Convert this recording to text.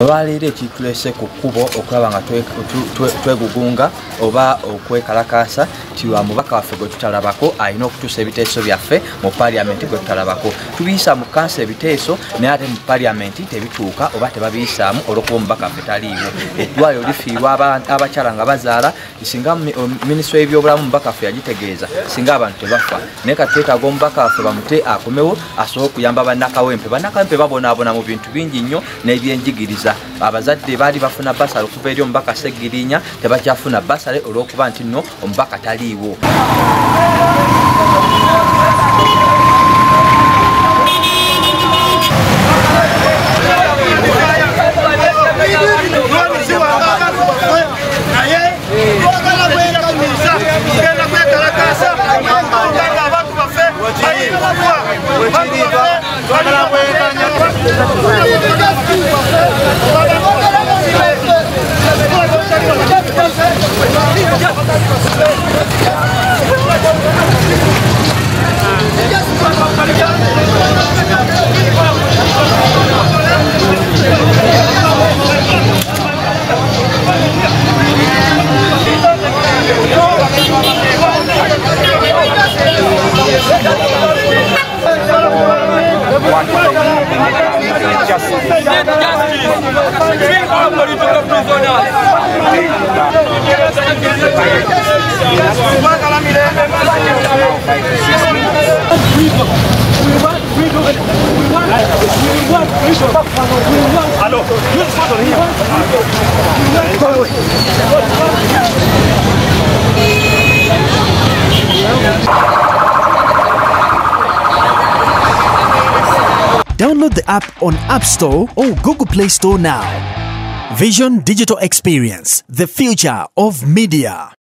Olwaleero ekitulese ku kkubo okulaba nga twegugunga oba okwekalakaasa ti wa mubaka waffe gwe tutalabako alina okutuusa ebiteeso byaffe mu paliamenti gwe tutalabako. Tubiyisa mu kansa ebiteeso naye ate mu paliamenti tebituuka oba tebabiyisaamu olw'okuba omubaka waffe taliiwo. Eddwaliro lifiirwa abakyala nga bazaala, singa minisitule y'ebyobulamu omubaka waffe yagitegeeza singa abantu tebafa. Naye kati twetaaga omubaka waffe bamute akomewo asobole okuyamba bannakawempe. Bannakawempe babonaabona mu bintu bingi nnyo n'ebyenjigiriza. Abazadde baali bafuna basale okuva eri omubaka Seggirinya tebakyafuna basale olw'okuba nti nno omubaka taliiwo. Download the app on App Store or Google Play Store now. Vision Digital Experience, the future of media.